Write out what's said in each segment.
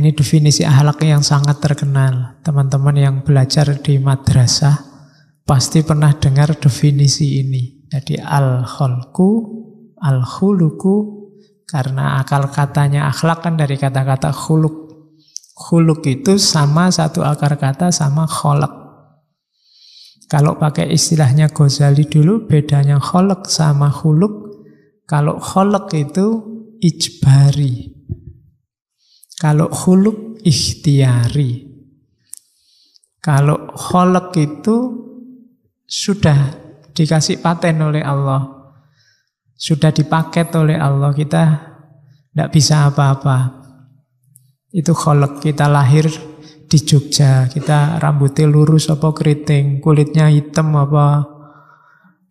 ini definisi akhlak yang sangat terkenal. Teman-teman yang belajar di madrasah pasti pernah dengar definisi ini. Jadi al-kholku, al-khuluku, karena akal katanya akhlak kan dari kata-kata khuluk. Khuluk itu sama satu akar kata sama kholak. Kalau pakai istilahnya Ghazali dulu, bedanya kholak sama khuluk. Kalau kholak itu ijbari. Kalau khuluk ikhtiari. Kalau kholak itu sudah dikasih paten oleh Allah, sudah dipaket oleh Allah, kita tidak bisa apa-apa. Itu kholak. Kita lahir di Jogja, kita rambutnya lurus apa keriting, kulitnya hitam apa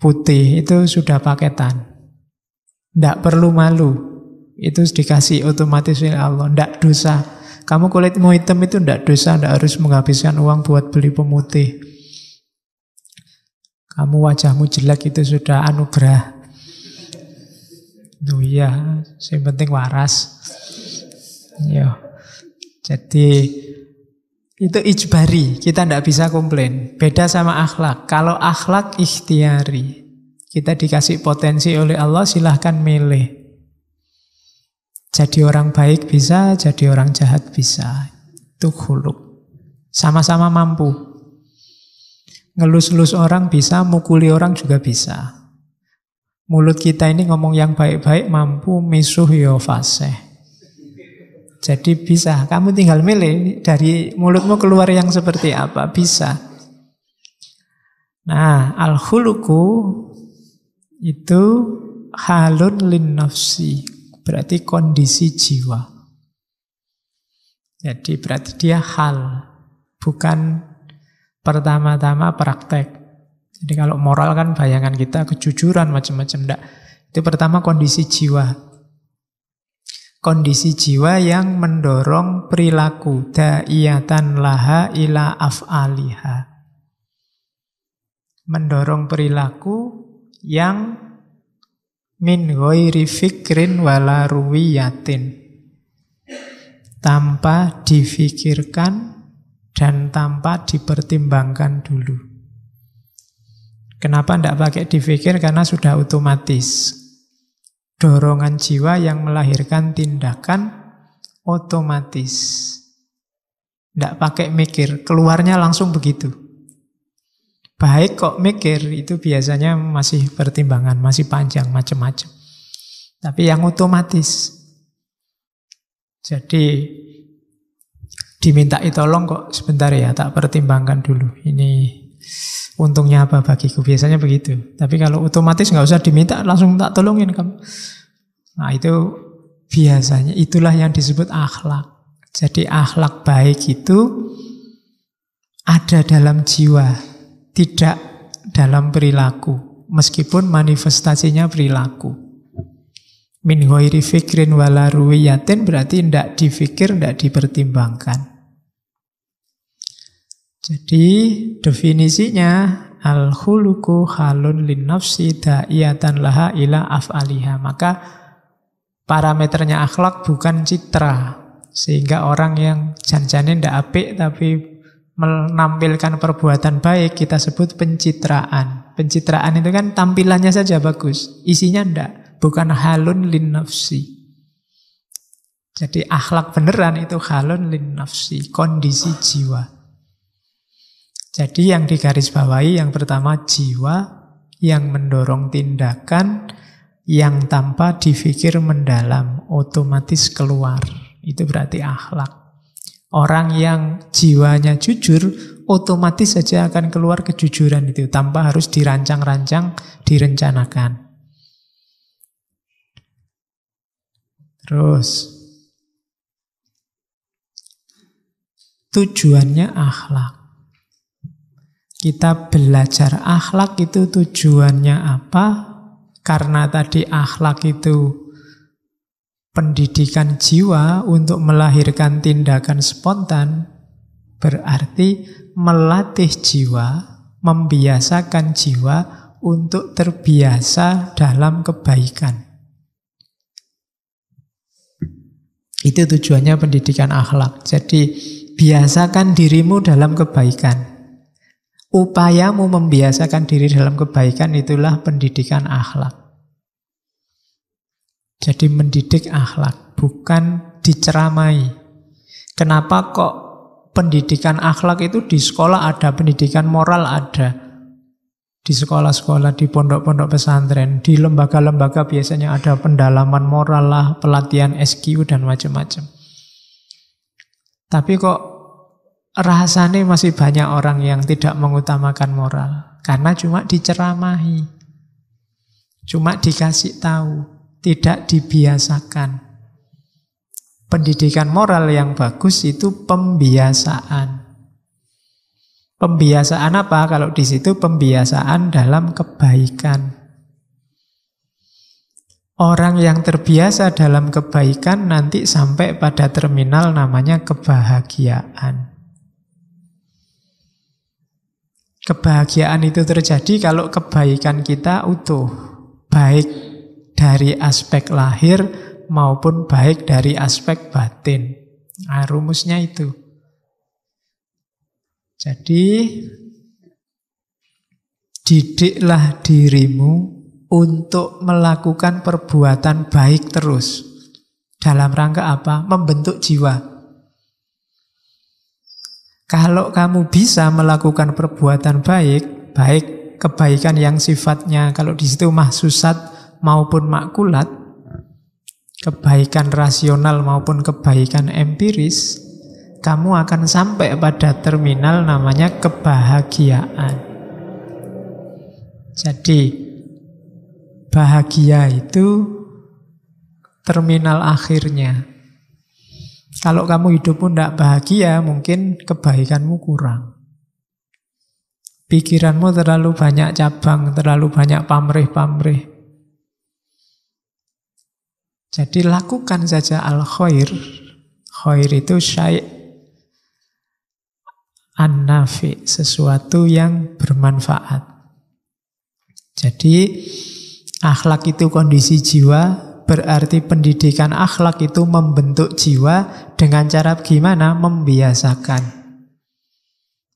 putih, itu sudah paketan. Tidak perlu malu, itu dikasih otomatis oleh Allah. Tidak dosa. Kamu kulitmu hitam itu tidak dosa, tidak harus menghabiskan uang buat beli pemutih. Kamu wajahmu jelek itu sudah anugerah. Oh iya, yang penting waras. Ya. Jadi itu ijbari, kita tidak bisa komplain. Beda sama akhlak. Kalau akhlak ikhtiari, kita dikasih potensi oleh Allah, silahkan milih. Jadi orang baik bisa, jadi orang jahat bisa. Itu khuluk. Sama-sama mampu. Ngelus-ngelus orang bisa, mukuli orang juga bisa. Mulut kita ini ngomong yang baik-baik mampu, misuh yo fasih. Jadi bisa, kamu tinggal milih dari mulutmu keluar yang seperti apa, bisa. Nah, al-khuluku itu halun lin nafsi, berarti kondisi jiwa. Jadi berarti dia hal, bukan pertama-tama praktek. Jadi kalau moral kan bayangan kita kejujuran macam-macam, enggak. Itu pertama kondisi jiwa. Kondisi jiwa yang mendorong perilaku da'iyatan laha ila af'aliha. Mendorong perilaku yang min ghairi fikrin wala ruwiyatin, tanpa difikirkan dan tanpa dipertimbangkan dulu. Kenapa tidak pakai dipikir? Karena sudah otomatis. Dorongan jiwa yang melahirkan tindakan otomatis. Tidak pakai mikir, keluarnya langsung begitu. Baik kok mikir, itu biasanya masih pertimbangan, masih panjang, macam-macam. Tapi yang otomatis. Jadi diminta tolong kok sebentar ya, tak pertimbangkan dulu. Ini untungnya apa bagiku, biasanya begitu. Tapi kalau otomatis nggak usah diminta, langsung tak tolongin kamu. Nah itu biasanya, itulah yang disebut akhlak. Jadi akhlak baik itu ada dalam jiwa, tidak dalam perilaku. Meskipun manifestasinya perilaku. Min ghairi fikrin wala ruwiyatin berarti tidak difikir, tidak dipertimbangkan. Jadi definisinya al-khuluku halun lin nafsi da'iyatan laha ila af'aliha. Maka parameternya akhlak bukan citra. Sehingga orang yang jan-janin tidak apik tapi menampilkan perbuatan baik kita sebut pencitraan. Pencitraan itu kan tampilannya saja bagus, isinya tidak. Bukan halun lin nafsi. Jadi akhlak beneran itu halun lin nafsi, kondisi jiwa. Jadi yang digarisbawahi yang pertama jiwa yang mendorong tindakan yang tanpa difikir mendalam, otomatis keluar. Itu berarti akhlak. Orang yang jiwanya jujur, otomatis saja akan keluar kejujuran itu, tanpa harus dirancang-rancang, direncanakan. Terus, tujuannya akhlak. Kita belajar akhlak itu tujuannya apa? Karena tadi akhlak itu pendidikan jiwa untuk melahirkan tindakan spontan, berarti melatih jiwa, membiasakan jiwa untuk terbiasa dalam kebaikan. Itu tujuannya pendidikan akhlak. Jadi biasakan dirimu dalam kebaikan. Upayamu membiasakan diri dalam kebaikan itulah pendidikan akhlak. Jadi mendidik akhlak, bukan diceramai. Kenapa kok pendidikan akhlak itu di sekolah ada, pendidikan moral ada. Di sekolah-sekolah, di pondok-pondok pesantren, di lembaga-lembaga biasanya ada pendalaman moral lah, pelatihan SQ dan macam-macam. Tapi kok rasanya masih banyak orang yang tidak mengutamakan moral. Karena cuma diceramahi. Cuma dikasih tahu. Tidak dibiasakan. Pendidikan moral yang bagus itu pembiasaan. Pembiasaan apa? Kalau di situ pembiasaan dalam kebaikan. Orang yang terbiasa dalam kebaikan nanti sampai pada terminal namanya kebahagiaan. Kebahagiaan itu terjadi kalau kebaikan kita utuh, baik dari aspek lahir maupun baik dari aspek batin. Nah, rumusnya itu. Jadi, didiklah dirimu untuk melakukan perbuatan baik terus. Dalam rangka apa? Membentuk jiwa. Kalau kamu bisa melakukan perbuatan baik, baik kebaikan yang sifatnya, kalau di situ mahsusat maupun makulat, kebaikan rasional maupun kebaikan empiris, kamu akan sampai pada terminal namanya kebahagiaan. Jadi, bahagia itu terminal akhirnya. Kalau kamu hidupmu tidak bahagia, mungkin kebaikanmu kurang. Pikiranmu terlalu banyak cabang, terlalu banyak pamrih-pamrih. Jadi lakukan saja al-khair. Khair itu syai' an-nafi, sesuatu yang bermanfaat. Jadi akhlak itu kondisi jiwa, berarti pendidikan akhlak itu membentuk jiwa dengan cara gimana? Membiasakan.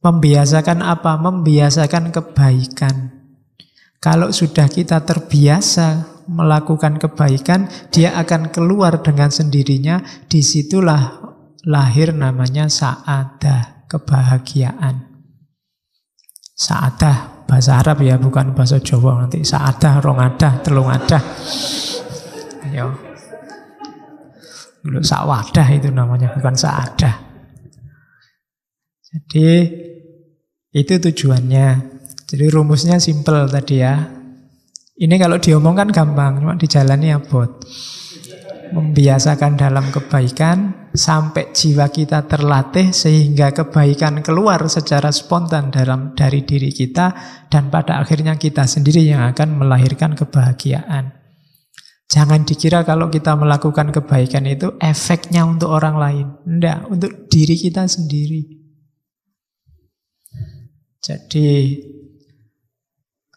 Membiasakan apa? Membiasakan kebaikan. Kalau sudah kita terbiasa melakukan kebaikan, dia akan keluar dengan sendirinya. Disitulah lahir namanya sa'adah, kebahagiaan. Sa'adah, bahasa Arab ya, bukan bahasa Jawa. Nanti sa'adah, rongadah, telungadah. Ayo. Dulu sa'wadah itu namanya, bukan sa'adah. Jadi itu tujuannya. Jadi rumusnya simple tadi ya. Ini kalau diomongkan gampang, cuma dijalani abot. Membiasakan dalam kebaikan sampai jiwa kita terlatih sehingga kebaikan keluar secara spontan dari diri kita, dan pada akhirnya kita sendiri yang akan melahirkan kebahagiaan. Jangan dikira kalau kita melakukan kebaikan itu efeknya untuk orang lain. Tidak, untuk diri kita sendiri. Jadi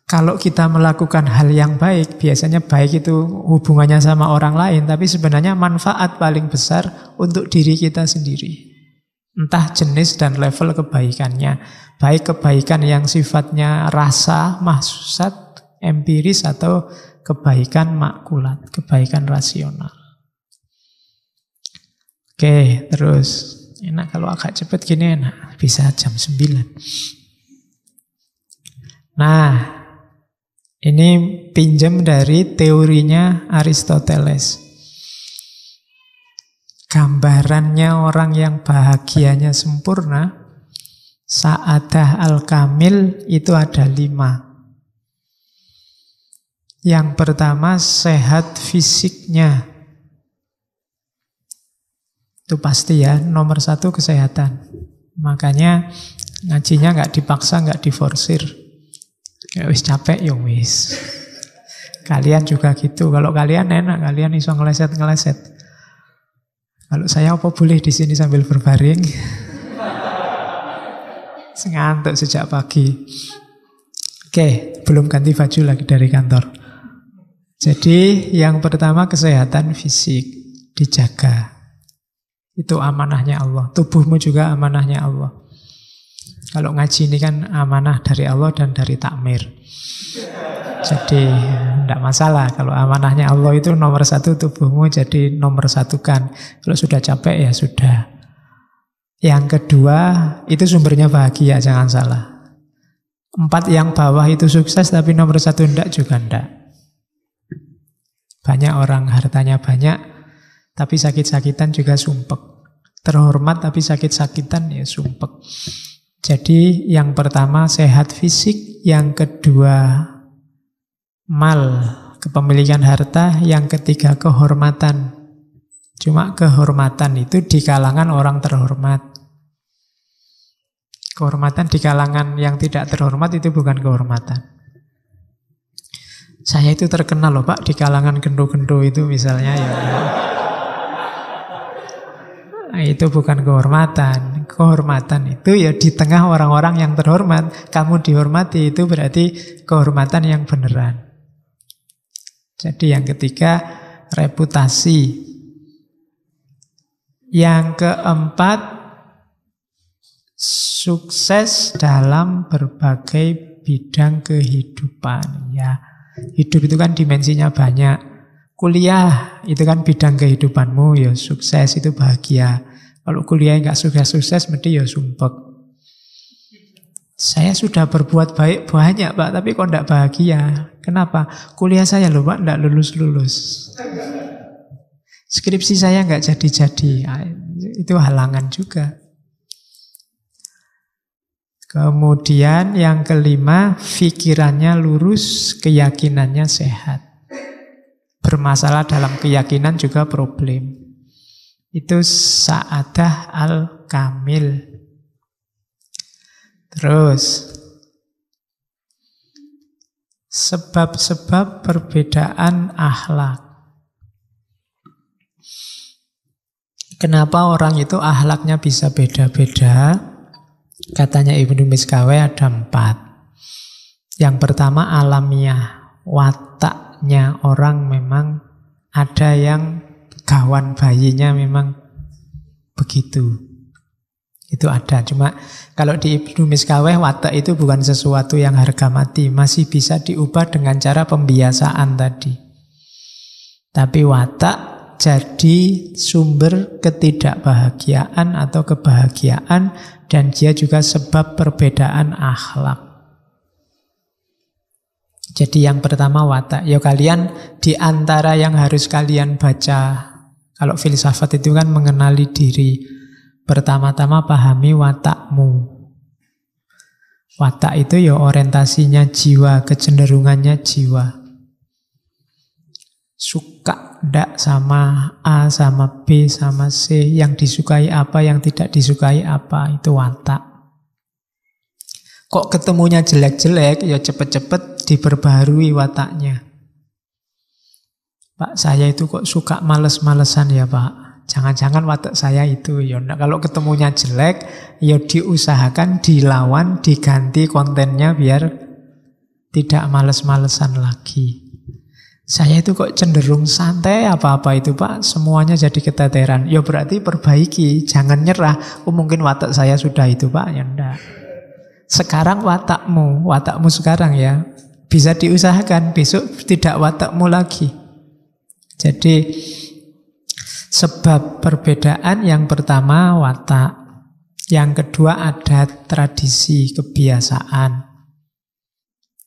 kalau kita melakukan hal yang baik, biasanya baik itu hubungannya sama orang lain, tapi sebenarnya manfaat paling besar untuk diri kita sendiri. Entah jenis dan level kebaikannya. Baik kebaikan yang sifatnya rasa, mahsusat, empiris, atau kebaikan makulat, kebaikan rasional. Oke, terus. Enak kalau agak cepat gini enak. Bisa jam 9. Nah, ini pinjam dari teorinya Aristoteles. Gambarannya orang yang bahagianya sempurna, sa'adah al-kamil, itu ada 5. Yang pertama, sehat fisiknya. Itu pasti ya, nomor 1 kesehatan. Makanya ngajinya nggak dipaksa, nggak diforsir. Ya wis capek, ya wis. Kalian juga gitu. Kalau kalian enak, kalian iso ngeleset-ngeleset. Kalau saya apa boleh di sini sambil berbaring? Ngantuk sejak pagi. Oke, belum ganti baju lagi dari kantor. Jadi yang pertama kesehatan fisik dijaga. Itu amanahnya Allah. Tubuhmu juga amanahnya Allah. Kalau ngaji ini kan amanah dari Allah dan dari takmir. Jadi tidak masalah. Kalau amanahnya Allah itu nomor satu, tubuhmu jadi nomor satukan. Kalau sudah capek ya sudah. Yang kedua, itu sumbernya bahagia, jangan salah. 4 yang bawah itu sukses, tapi nomor 1 enggak juga enggak. Banyak orang hartanya banyak, tapi sakit-sakitan juga sumpek. Terhormat tapi sakit-sakitan ya sumpek. Jadi yang pertama sehat fisik, yang kedua mal, kepemilikan harta, yang ketiga kehormatan. Cuma kehormatan itu di kalangan orang terhormat. Kehormatan di kalangan yang tidak terhormat itu bukan kehormatan. Saya itu terkenal loh Pak di kalangan gendo-gendo itu misalnya ya. Itu bukan kehormatan. Kehormatan itu ya di tengah orang-orang yang terhormat. Kamu dihormati itu berarti kehormatan yang beneran. Jadi yang ketiga reputasi. Yang keempat sukses dalam berbagai bidang kehidupan. Ya, hidup itu kan dimensinya banyak. Kuliah itu kan bidang kehidupanmu, ya sukses itu bahagia. Kalau kuliah nggak sukses-sukses, mesti ya sumpek. Saya sudah berbuat baik banyak Pak, tapi kok nggak bahagia. Kenapa? Kuliah saya loh Pak, nggak lulus-lulus. Skripsi saya nggak jadi-jadi. Itu halangan juga. Kemudian yang kelima, pikirannya lurus, keyakinannya sehat. Bermasalah dalam keyakinan juga problem. Itu sa'adah al-kamil. Terus, sebab-sebab perbedaan akhlak. Kenapa orang itu akhlaknya bisa beda-beda? Katanya Ibnu Miskawai ada 4. Yang pertama alamiah. Wataknya orang memang ada yang gawan bayinya memang begitu. Itu ada. Cuma kalau di Ibnu Miskawai watak itu bukan sesuatu yang harga mati. Masih bisa diubah dengan cara pembiasaan tadi. Tapi watak jadi sumber ketidakbahagiaan atau kebahagiaan, dan dia juga sebab perbedaan akhlak. Jadi yang pertama watak. Ya kalian di antara yang harus kalian baca, kalau filsafat itu kan mengenali diri. Pertama-tama pahami watakmu. Watak itu ya orientasinya jiwa, kecenderungannya jiwa. Suka ndak sama A, sama B, sama C, yang disukai apa, yang tidak disukai apa, itu watak. Kok ketemunya jelek-jelek, ya cepet-cepet diperbaharui wataknya. Pak, saya itu kok suka males-malesan ya Pak. Jangan-jangan watak saya itu. Ya, kalau ketemunya jelek, ya diusahakan, dilawan, diganti kontennya biar tidak males-malesan lagi. Saya itu kok cenderung santai apa-apa itu Pak, semuanya jadi keteteran. Ya berarti perbaiki, jangan nyerah. Mungkin watak saya sudah itu Pak, ya enggak. Sekarang watakmu sekarang ya, bisa diusahakan, besok tidak watakmu lagi. Jadi sebab perbedaan yang pertama watak, yang kedua ada tradisi, kebiasaan.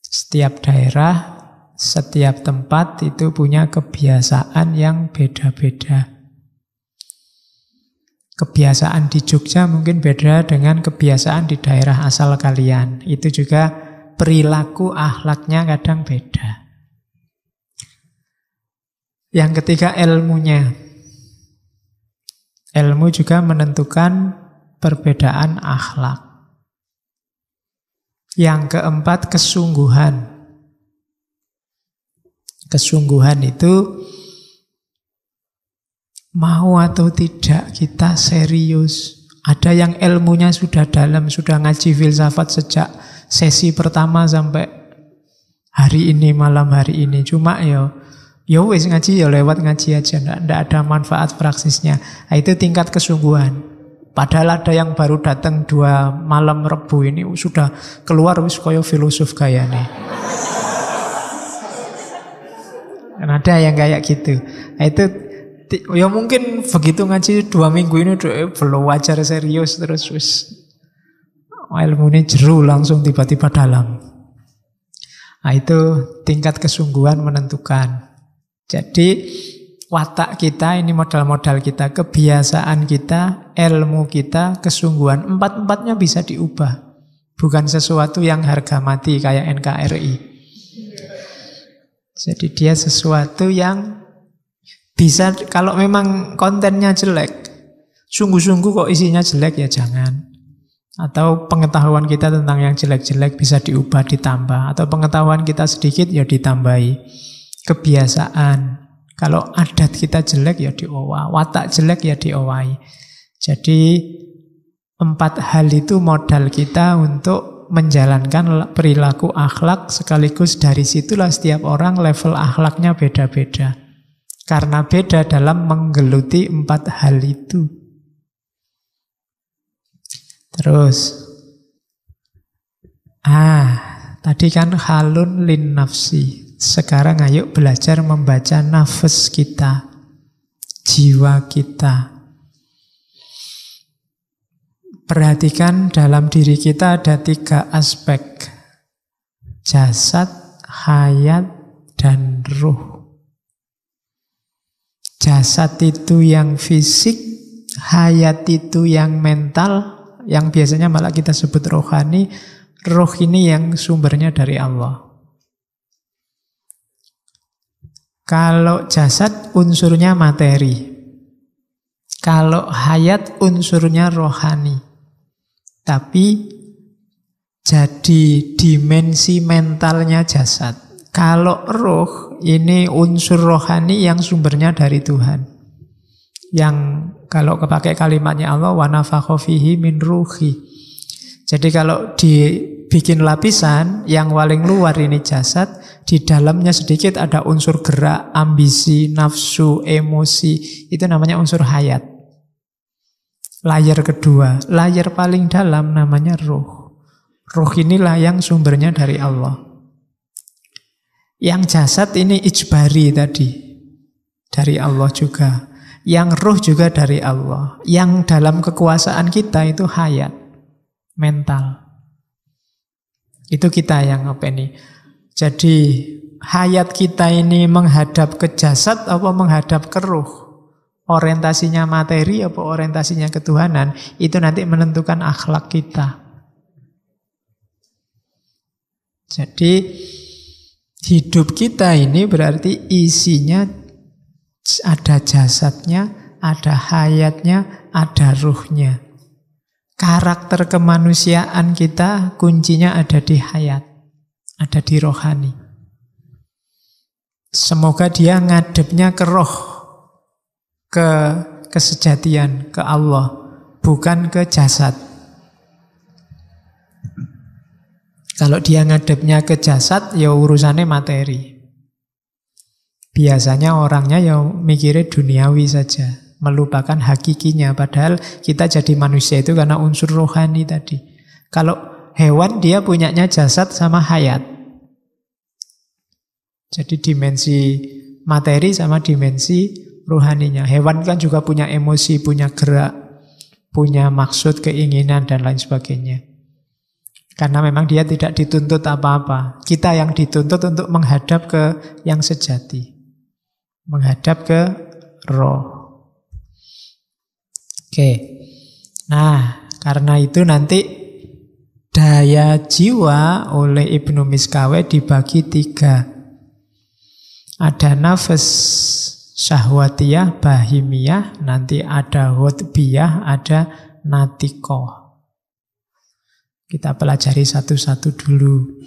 Setiap daerah, setiap tempat itu punya kebiasaan yang beda-beda. Kebiasaan di Jogja mungkin beda dengan kebiasaan di daerah asal kalian. Itu juga perilaku akhlaknya kadang beda. Yang ketiga ilmunya. Ilmu juga menentukan perbedaan akhlak. Yang keempat kesungguhan. Kesungguhan itu mau atau tidak kita serius. Ada yang ilmunya sudah dalam, sudah ngaji filsafat sejak sesi pertama sampai hari ini, malam hari ini. Cuma ya Ya wis ngaji ya lewat ngaji aja, ndak ada manfaat praksisnya. Nah, itu tingkat kesungguhan. Padahal ada yang baru datang 2 malam Rebu ini sudah keluar wis koyo filosof gayane. Dan ada yang kayak gitu. Nah, itu ya mungkin begitu ngaji 2 minggu ini belum wajar serius terus wis ilmunya jeru langsung tiba-tiba dalam. Nah, itu tingkat kesungguhan menentukan. Jadi watak kita ini modal-modal kita, kebiasaan kita, ilmu kita, kesungguhan, 4-4-nya bisa diubah. Bukan sesuatu yang harga mati kayak NKRI. Jadi dia sesuatu yang bisa, kalau memang kontennya jelek, sungguh-sungguh kok isinya jelek ya jangan. Atau pengetahuan kita tentang yang jelek-jelek bisa diubah, ditambah. Atau pengetahuan kita sedikit ya ditambahi. Kebiasaan. Kalau adat kita jelek ya diowah, watak jelek ya diowahi. Jadi 4 hal itu modal kita untuk menjalankan perilaku akhlak, sekaligus dari situlah setiap orang level akhlaknya beda-beda. Karena beda dalam menggeluti 4 hal itu. Terus tadi kan halun lin nafsi. Sekarang ayo belajar membaca nafas kita, jiwa kita. Perhatikan dalam diri kita ada 3 aspek. Jasad, hayat, dan ruh. Jasad itu yang fisik, hayat itu yang mental, yang biasanya malah kita sebut rohani. Roh ini yang sumbernya dari Allah. Kalau jasad unsurnya materi. Kalau hayat unsurnya rohani. Tapi jadi dimensi mentalnya jasad. Kalau roh ini unsur rohani yang sumbernya dari Tuhan. Yang kalau kepakai kalimatnya Allah, wa nafakha fihi min ruhi. Jadi kalau dibikin lapisan, yang paling luar ini jasad, di dalamnya sedikit ada unsur gerak, ambisi, nafsu, emosi. Itu namanya unsur hayat. Layar kedua, layar paling dalam namanya ruh. Ruh inilah yang sumbernya dari Allah. Yang jasad ini ijbari tadi, dari Allah juga. Yang ruh juga dari Allah. Yang dalam kekuasaan kita itu hayat, mental. Itu kita yang apa ini. Jadi hayat kita ini menghadap ke jasad apa menghadap ke ruh? Orientasinya materi apa orientasinya ketuhanan? Itu nanti menentukan akhlak kita. Jadi hidup kita ini berarti isinya ada jasadnya, ada hayatnya, ada ruhnya. Karakter kemanusiaan kita kuncinya ada di hayat, ada di rohani. Semoga dia ngadepnya ke roh, ke kesejatian, ke Allah, bukan ke jasad. Kalau dia ngadepnya ke jasad, ya urusannya materi. Biasanya orangnya ya mikirnya duniawi saja, melupakan hakikinya. Padahal kita jadi manusia itu karena unsur rohani tadi. Kalau hewan dia punyanya jasad sama hayat. Jadi dimensi materi sama dimensi rohaninya. Hewan kan juga punya emosi, punya gerak, punya maksud, keinginan, dan lain sebagainya. Karena memang dia tidak dituntut apa-apa. Kita yang dituntut untuk menghadap ke yang sejati. Menghadap ke roh. Oke. Nah, karena itu nanti daya jiwa oleh Ibnu Miskaweh dibagi 3. Ada nafas syahwatiyah, bahimiyah, nanti ada hutbiyah, ada natikoh. Kita pelajari satu-satu dulu.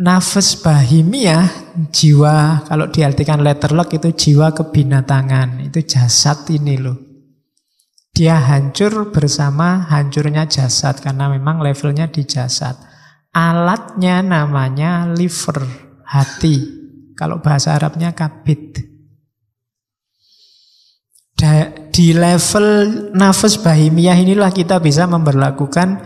Nafas bahimiyah, jiwa, kalau diartikan letterlock itu jiwa kebinatangan. Itu jasad ini loh. Dia hancur bersama hancurnya jasad, karena memang levelnya di jasad. Alatnya namanya liver, hati. Kalau bahasa Arabnya kabid. Di level nafas bahimiyah inilah kita bisa memberlakukan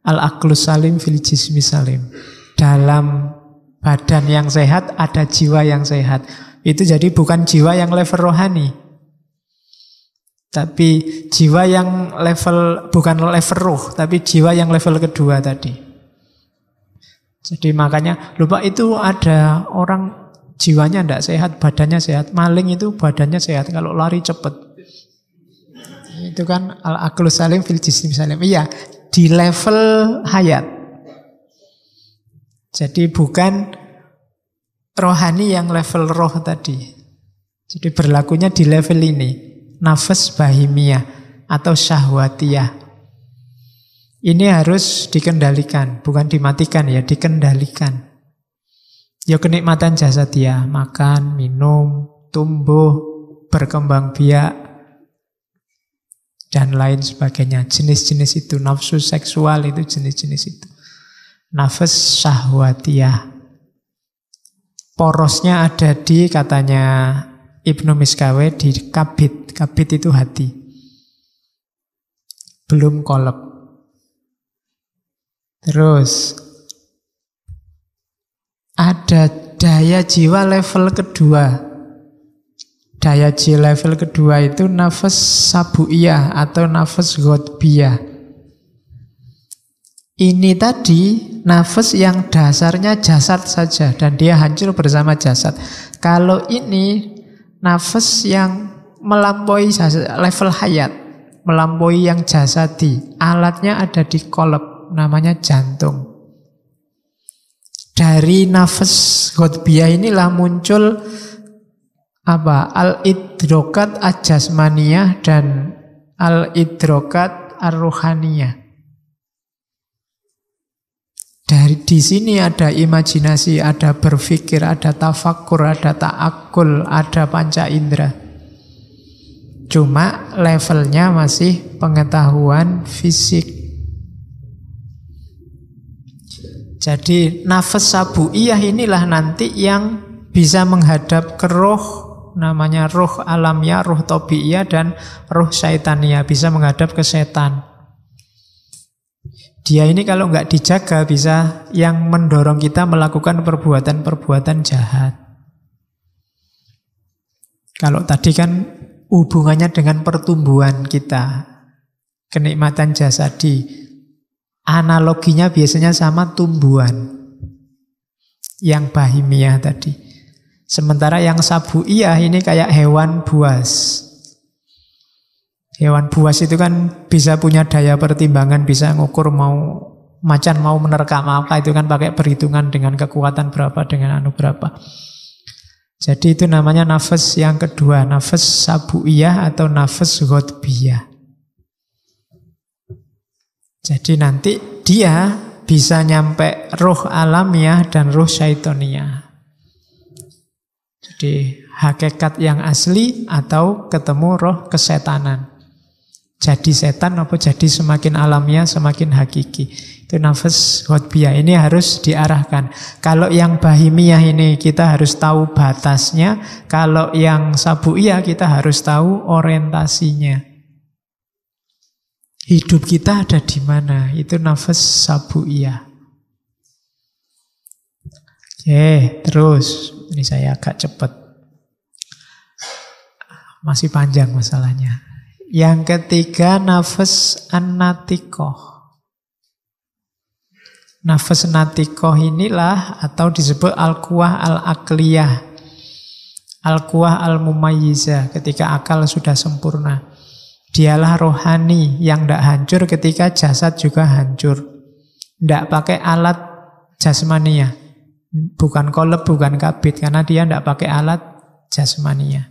al-aqlus salim fil jismi salim. Dalam badan yang sehat ada jiwa yang sehat. Itu jadi bukan jiwa yang level rohani, tapi jiwa yang level, bukan level ruh, tapi jiwa yang level kedua tadi. Jadi makanya, lupa itu ada orang jiwanya tidak sehat, badannya sehat. Maling itu badannya sehat, kalau lari cepat. Itu kan al-aqlus salim fil jismi salim. Iya, di level hayat. Jadi bukan rohani yang level roh tadi. Jadi berlakunya di level ini, nafas bahimiyah atau syahwatiyah. Ini harus dikendalikan, bukan dimatikan ya, dikendalikan. Ya kenikmatan jasadiah, makan, minum, tumbuh, berkembang biak, dan lain sebagainya. Jenis-jenis itu, nafsu seksual itu jenis-jenis itu. Nafas syahwatiyah. Porosnya ada di, katanya Ibnu Miskawe, di kabid. Kabid itu hati. Belum kolab. Terus ada daya jiwa level kedua. Daya jiwa level kedua itu nafas sabuiyah atau nafas ghotbiyah. Ini tadi nafas yang dasarnya jasad saja dan dia hancur bersama jasad. Kalau ini nafas yang melampaui level hayat, melampaui yang jasadi. Alatnya ada di kolab, namanya jantung. Dari nafas ghotbiyah inilah muncul al-idrokat ajasmaniyah dan al-idrokat ar-ruhaniyah. Di sini ada imajinasi, ada berpikir, ada tafakur, ada ta'akul, ada panca indera. Cuma levelnya masih pengetahuan fisik. Jadi nafas sabuiyah inilah nanti yang bisa menghadap ke roh, namanya roh alamiyah, roh tabiiyah, dan roh syaitania, bisa menghadap ke setan. Dia ini kalau nggak dijaga bisa yang mendorong kita melakukan perbuatan-perbuatan jahat. Kalau tadi kan hubungannya dengan pertumbuhan kita, kenikmatan jasadi, analoginya biasanya sama tumbuhan yang bahimiyah tadi. Sementara yang sabuiyah ini kayak hewan buas. Hewan buas itu kan bisa punya daya pertimbangan, bisa ngukur macan mau menerkam apa, itu kan pakai perhitungan dengan kekuatan berapa, dengan berapa. Jadi itu namanya nafas yang kedua, nafas sabuiyah atau nafas ghotbiyah. Jadi nanti dia bisa nyampe roh alamiah dan roh syaitoniyah. Jadi hakikat yang asli atau ketemu roh kesetanan. Jadi setan apa jadi semakin alamiah, semakin hakiki. Itu nafas ghotbiyah. Ini harus diarahkan. Kalau yang bahimiyah ini kita harus tahu batasnya. Kalau yang sabuiyah kita harus tahu orientasinya. Hidup kita ada di mana? Itu nafas sabuiyah. Oke, terus. Ini saya agak cepat. Masih panjang masalahnya. Yang ketiga nafas an-natikoh. Nafas natikoh inilah atau disebut al-quwah al-akliyah, al-quwah al-mumayyizah, ketika akal sudah sempurna. Dialah rohani yang tidak hancur ketika jasad juga hancur. Tidak pakai alat jasmania, bukan kolab, bukan kabid, karena dia tidak pakai alat jasmania.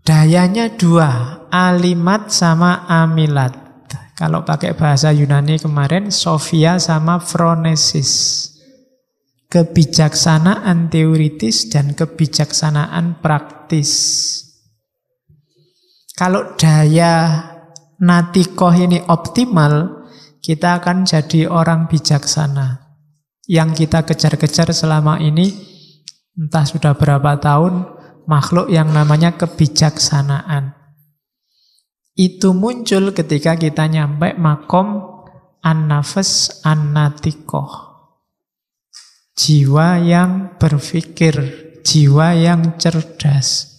Dayanya dua, alimat sama amilat. Kalau pakai bahasa Yunani kemarin, Sofia sama phronesis. Kebijaksanaan teoritis dan kebijaksanaan praktis. Kalau daya natikoh ini optimal, kita akan jadi orang bijaksana. Yang kita kejar-kejar selama ini, entah sudah berapa tahun, makhluk yang namanya kebijaksanaan. Itu muncul ketika kita nyampe makom an-nafs an-natikoh. Jiwa yang berpikir, jiwa yang cerdas.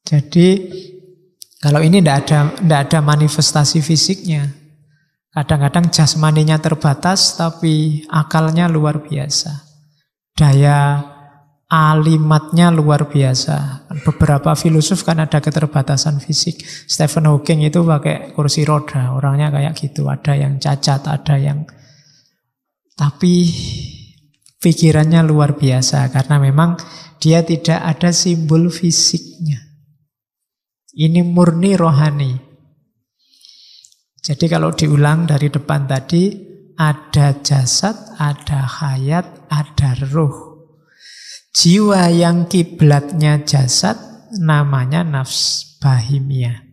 Jadi kalau ini tidak ada manifestasi fisiknya. Kadang-kadang jasmaninya terbatas tapi akalnya luar biasa. Daya alimatnya luar biasa. Beberapa filosof kan ada keterbatasan fisik. Stephen Hawking itu pakai kursi roda, orangnya kayak gitu. Ada yang cacat, ada yang... Tapi pikirannya luar biasa karena memang dia tidak ada simbol fisiknya. Ini murni rohani. Jadi kalau diulang dari depan tadi, ada jasad, ada hayat, ada ruh. Jiwa yang kiblatnya jasad namanya nafs bahimiyah.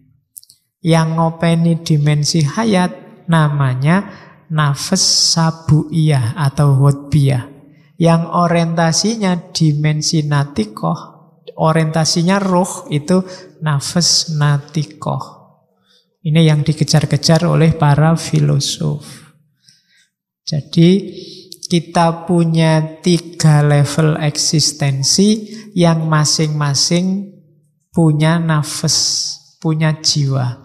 Yang ngopeni dimensi hayat namanya nafs sabuiyah atau hudbiyah. Yang orientasinya dimensi natikoh, orientasinya ruh itu nafs natikoh. Ini yang dikejar-kejar oleh para filosof. Jadi kita punya 3 level eksistensi yang masing-masing punya nafas, punya jiwa.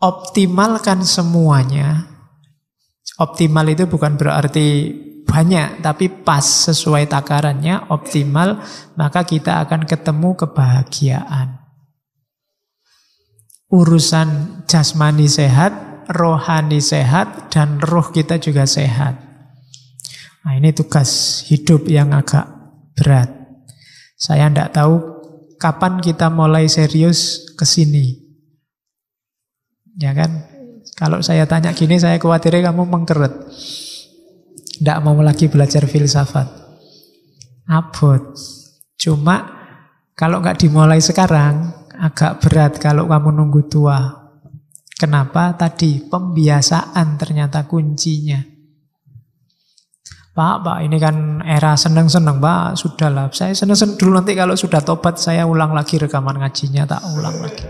Optimalkan semuanya. Optimal itu bukan berarti banyak, tapi pas sesuai takarannya, optimal, maka kita akan ketemu kebahagiaan. Urusan jasmani sehat, rohani sehat, dan roh kita juga sehat. Nah, ini tugas hidup yang agak berat. Saya tidak tahu kapan kita mulai serius ke sini. Ya kan? Kalau saya tanya gini, saya khawatirnya kamu mengkeret. Tidak mau lagi belajar filsafat. Abot. Cuma kalau nggak dimulai sekarang, agak berat kalau kamu nunggu tua. Kenapa? Tadi pembiasaan ternyata kuncinya. Pak, ini kan era seneng-seneng, Pak. Sudahlah, saya seneng-seneng dulu, nanti kalau sudah tobat saya ulang lagi rekaman ngajinya, tak ulang lagi.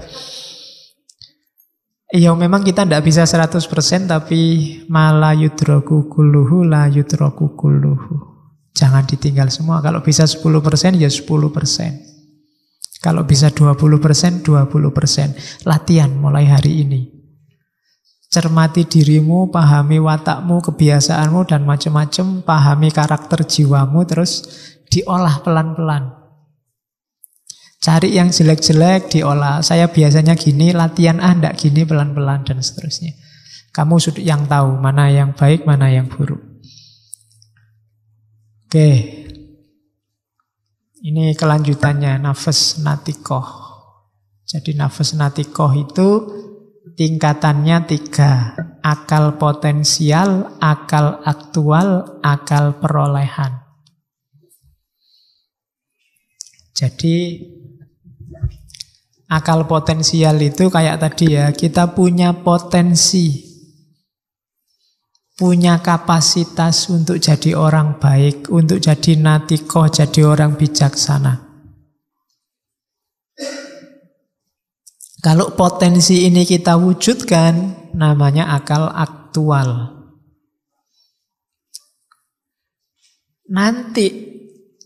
Ya memang kita tidak bisa 100%, tapi mala yudroku kulluhu la yudroku kulluhu. Jangan ditinggal semua. Kalau bisa 10% ya 10%. Kalau bisa 20%, 20%. Latihan mulai hari ini. Cermati dirimu, pahami watakmu, kebiasaanmu, dan macam-macam. Pahami karakter jiwamu, terus diolah pelan-pelan. Cari yang jelek-jelek, diolah. Saya biasanya gini, latihan enggak gini, pelan-pelan, dan seterusnya. Kamu sudah yang tahu mana yang baik, mana yang buruk. Oke. Ini kelanjutannya, nafas natikoh. Jadi nafas natikoh itu tingkatannya 3. Akal potensial, akal aktual, akal perolehan. Jadi akal potensial itu kayak tadi ya, kita punya potensi, punya kapasitas untuk jadi orang baik, untuk jadi natikoh, jadi orang bijaksana. Kalau potensi ini kita wujudkan, namanya akal aktual. Nanti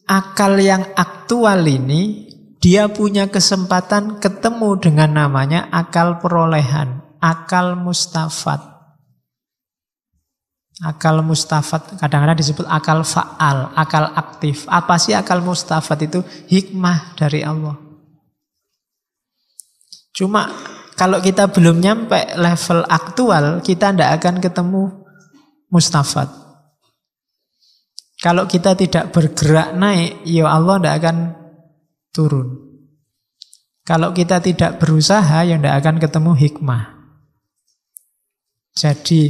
akal yang aktual ini, dia punya kesempatan ketemu dengan namanya akal perolehan, akal mustafat. Akal mustafat kadang-kadang disebut akal fa'al, akal aktif. Apa sih akal mustafat itu? Hikmah dari Allah. Cuma kalau kita belum nyampe level aktual, kita tidak akan ketemu mustafat. Kalau kita tidak bergerak naik, ya Allah tidak akan turun. Kalau kita tidak berusaha, ya tidak akan ketemu hikmah. Jadi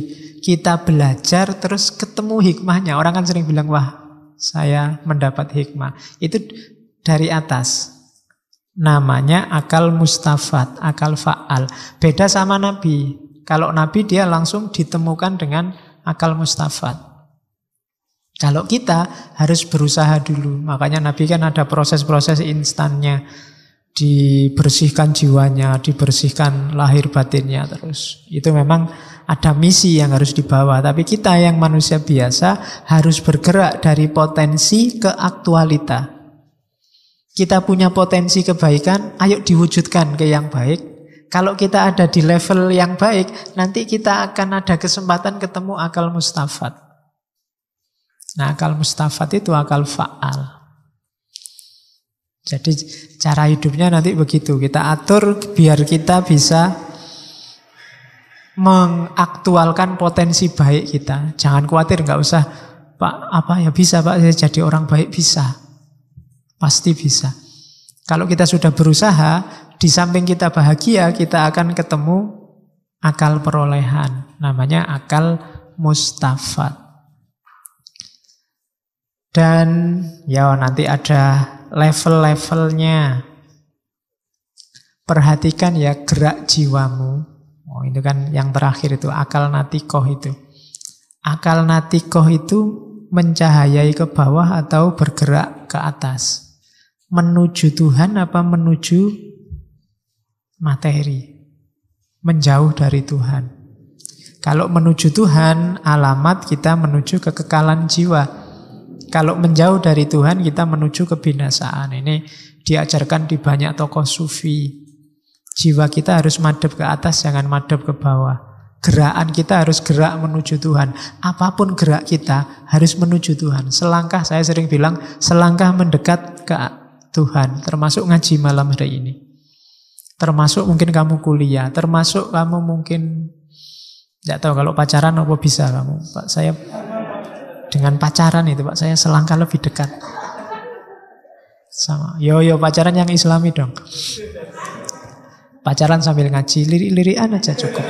kita belajar terus ketemu hikmahnya. Orang kan sering bilang, wah saya mendapat hikmah. Itu dari atas. Namanya akal mustafat, akal fa'al. Beda sama Nabi. Kalau Nabi dia langsung ditemukan dengan akal mustafat. Kalau kita harus berusaha dulu. Makanya Nabi kan ada proses-proses instannya. Dibersihkan jiwanya, dibersihkan lahir batinnya terus. Itu memang ada misi yang harus dibawa. Tapi kita yang manusia biasa harus bergerak dari potensi ke aktualita. Kita punya potensi kebaikan, ayo diwujudkan ke yang baik. Kalau kita ada di level yang baik, nanti kita akan ada kesempatan ketemu akal mustafat. Nah, akal mustafat itu akal fa'al. Jadi cara hidupnya nanti begitu. Kita atur biar kita bisa mengaktualkan potensi baik kita. Jangan khawatir, nggak usah, Pak, apa ya bisa Pak, saya jadi orang baik, bisa. Pasti bisa. Kalau kita sudah berusaha, di samping kita bahagia, kita akan ketemu akal perolehan. Namanya akal mustafat. Dan ya nanti ada level-levelnya. Perhatikan ya gerak jiwamu. Oh, itu kan yang terakhir itu, akal natikoh itu. Akal natikoh itu mencahayai ke bawah atau bergerak ke atas. Menuju Tuhan apa menuju materi? Menjauh dari Tuhan. Kalau menuju Tuhan, alamat kita menuju kekekalan jiwa. Kalau menjauh dari Tuhan, kita menuju kebinasaan. Ini diajarkan di banyak tokoh sufi. Jiwa kita harus madhep ke atas, jangan madhep ke bawah. Gerakan kita harus gerak menuju Tuhan. Apapun gerak kita harus menuju Tuhan. Selangkah, saya sering bilang, selangkah mendekat ke Tuhan. Termasuk ngaji malam hari ini. Termasuk mungkin kamu kuliah. Termasuk kamu mungkin, tidak tahu kalau pacaran apa bisa kamu. Pak, saya dengan pacaran itu Pak, saya selangkah lebih dekat. Sama. Yo pacaran yang Islami dong. Pacaran sambil ngaji, lirik-lirikan aja cukup.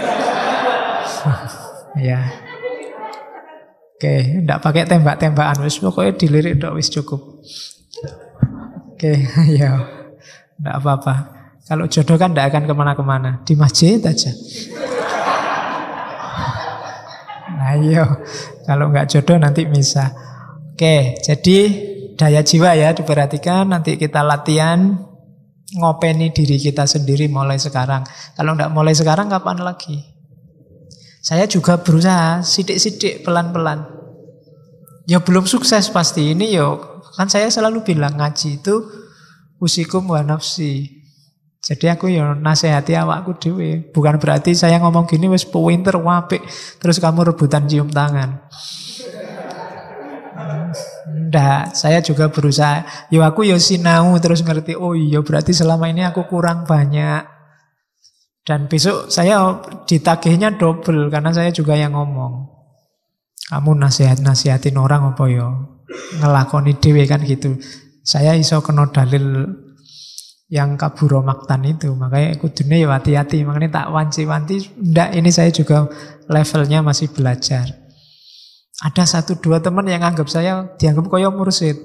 Ya. Oke, enggak pakai tembak-tembakan, wis pokoknya dilirik dok wis cukup. Oke, ya. Enggak apa-apa. Kalau jodoh kan enggak akan kemana-kemana, di masjid aja. Ayo, kalau nggak jodoh nanti bisa. Oke, jadi daya jiwa ya diperhatikan. Nanti kita latihan ngopeni diri kita sendiri mulai sekarang. Kalau nggak mulai sekarang kapan lagi? Saya juga berusaha sidik-sidik pelan-pelan. Ya belum sukses pasti ini yo. Kan saya selalu bilang ngaji itu usikum wa nafsi. Jadi aku ya nasihati awakku dhewe. Bukan berarti saya ngomong gini wis pinter apik terus kamu rebutan cium tangan. Ndak, saya juga berusaha. Yo aku yo sinau terus ngerti, oh iya berarti selama ini aku kurang banyak. Dan besok saya ditagihnya double karena saya juga yang ngomong. Kamu nasihatin orang apa yo? Ngelakoni dhewe kan gitu. Saya iso kena dalil yang kaburo maktan itu, makanya kudune ya hati-hati. Makanya tak wanci-wanci, ndak, ini saya juga levelnya masih belajar. Ada 1-2 teman yang anggap saya dianggap koyo mursid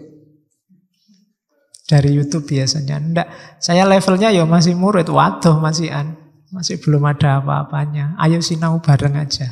dari YouTube biasanya. Ndak, saya levelnya ya masih murid, waduh masih belum ada apa-apanya. Ayo sinau bareng aja.